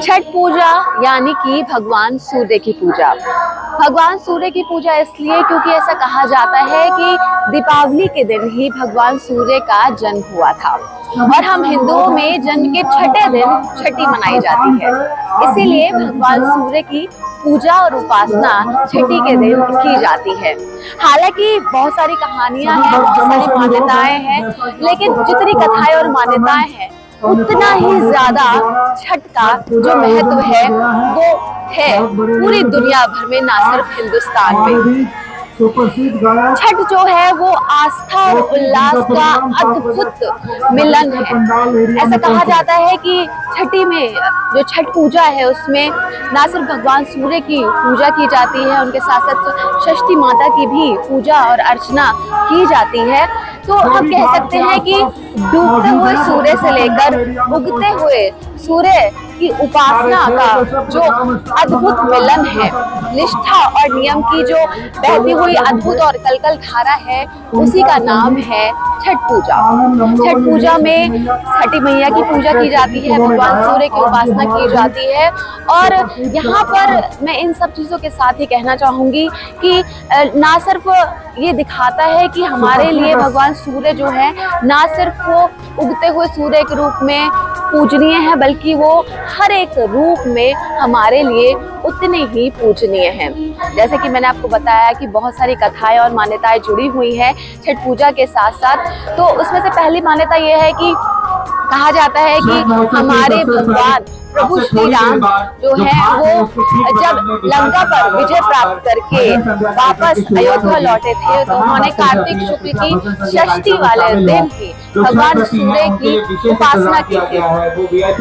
छठ पूजा यानी कि भगवान सूर्य की पूजा। भगवान सूर्य की पूजा इसलिए क्योंकि ऐसा कहा जाता है कि दीपावली के दिन ही भगवान सूर्य का जन्म हुआ था और हम हिंदुओं में जन्म के छठे दिन छठी मनाई जाती है। इसीलिए भगवान सूर्य की पूजा और उपासना छठी के दिन की जाती है। हालांकि बहुत सारी कहानियां हैं, बहुत सारी मान्यताएं हैं, लेकिन जितनी कथाएं और मान्यताएं हैं उतना ही ज्यादा छठ का जो महत्व है वो है पूरी दुनिया भर में, ना सिर्फ हिंदुस्तान में। छठ जो है वो आस्था और उल्लास का अद्भुत मिलन है। ऐसा कहा जाता है कि छठी में जो छठ पूजा है उसमें ना सिर्फ भगवान सूर्य की पूजा की जाती है, उनके साथ साथ षष्ठी माता की भी पूजा और अर्चना की जाती है। तो हम कह सकते हैं कि डूबते हुए सूर्य से लेकर उगते हुए सूर्य की उपासना का जो अद्भुत मिलन है, निष्ठा और नियम की जो बहती हुई अद्भुत और कलकल धारा है, उसी का नाम है छठ पूजा। छठ पूजा में छठी मैया की पूजा की जाती है, भगवान सूर्य की उपासना की जाती है। और यहाँ पर मैं इन सब चीजों के साथ ही कहना चाहूंगी कि ना सिर्फ ये दिखाता है कि हमारे लिए भगवान सूर्य जो है ना सिर्फ वो उगते हुए सूर्य के रूप में पूजनीय है, बल्कि वो हर एक रूप में हमारे लिए उतने ही पूजनीय हैं। जैसे कि मैंने आपको बताया कि बहुत सारी कथाएं और मान्यताएं जुड़ी हुई हैं छठ पूजा के साथ साथ। तो उसमें से पहली मान्यता ये है कि कहा जाता है कि हमारे भगवान प्रभु श्री राम जो है वो जब लंका पर विजय प्राप्त करके वापस अयोध्या लौटे थे तो उन्होंने कार्तिक शुक्ल की षष्ठी वाले दिन ही भगवान सूर्य की उपासना की थी।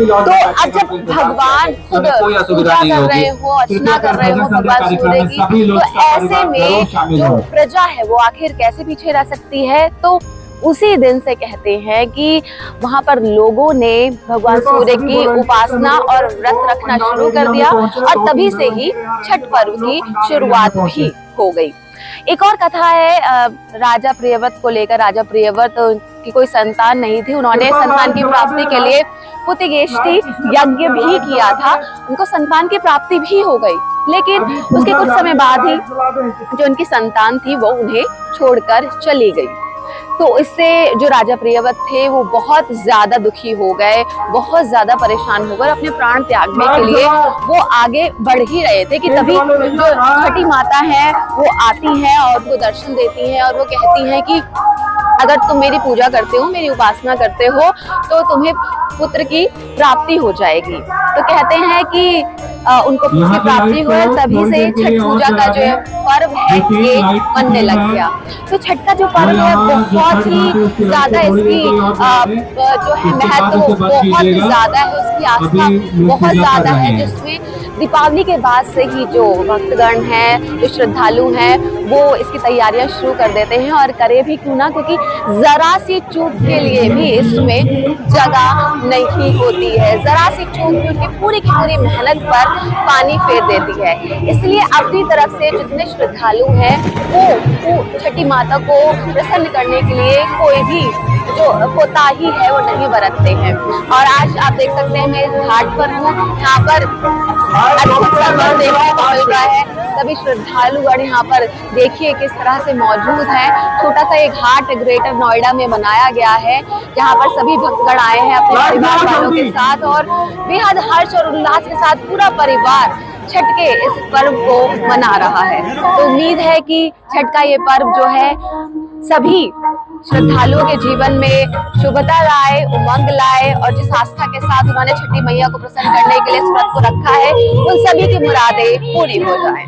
तो अब जब भगवान खुद पूजा कर रहे हो, अर्चना कर रहे हो भगवान सूर्य की, तो ऐसे में जो प्रजा है वो आखिर कैसे पीछे रह सकती है। तो उसी दिन से कहते हैं कि वहां पर लोगों ने भगवान सूर्य की उपासना और व्रत रखना शुरू कर दिया और तभी से ही छठ पर्व की शुरुआत भी हो गई। एक और कथा है राजा प्रियव्रत को लेकर। राजा प्रियव्रत की कोई संतान नहीं थी, उन्होंने संतान की प्राप्ति के लिए पुत्रगेष्टि यज्ञ भी किया था, उनको संतान की प्राप्ति भी हो गई, लेकिन उसके कुछ समय बाद ही जो उनकी संतान थी वो उन्हें छोड़कर चली गई। तो इससे जो राजा प्रियव्रत थे वो बहुत ज्यादा दुखी हो गए, बहुत ज्यादा परेशान हो गए, अपने प्राण त्यागने के लिए वो आगे बढ़ ही रहे थे कि तभी जो छठी माता है वो आती है और वो दर्शन देती है और वो कहती है कि अगर तुम मेरी पूजा करते हो, मेरी उपासना करते हो, तो तुम्हें पुत्र की प्राप्ति हो जाएगी। तो कहते हैं कि उनको पुत्र की प्राप्ति हुई, तभी से छठ पूजा का जो पर्व है ये बनने लग गया। तो छठ का जो पर्व है बहुत ही ज्यादा इसकी जो है महत्व बहुत ज्यादा है, उसकी आस्था बहुत ज्यादा है, जिसमें दीपावली के बाद से ही जो भक्तगण हैं, जो श्रद्धालु हैं, वो इसकी तैयारियां शुरू कर देते हैं और करे भी क्यों ना, क्योंकि जरा सी चूक के लिए भी इसमें जगह नहीं होती है। जरा सी चूक भी उनकी पूरी की पूरी मेहनत पर पानी फेर देती है। इसलिए अपनी तरफ से जितने श्रद्धालु हैं वो छठी माता को प्रसन्न करने के लिए कोई भी जो कोताही है वो नहीं बरतते हैं। और आज आप देख सकते हैं मैं इस घाट पर हूँ, यहाँ पर अद्भुत संगम देखने को मिल रहा है। सभी श्रद्धालुगण यहाँ पर देखिए किस तरह से मौजूद हैं। छोटा सा एक घाट ग्रेटर नोएडा में बनाया गया है, जहाँ पर सभी भक्तगण आए हैं अपने परिवार वालों के साथ और बेहद हर्ष और उल्लास के साथ पूरा परिवार छठ के इस पर्व को मना रहा है। तो उम्मीद है कि छठ का ये पर्व जो है सभी श्रद्धालुओं के जीवन में शुभता लाए, उमंग लाए और जिस आस्था के साथ उन्होंने छठी मैया को प्रसन्न करने के लिए इस व्रत को रखा है, उन सभी की मुरादें पूरी हो जाएं।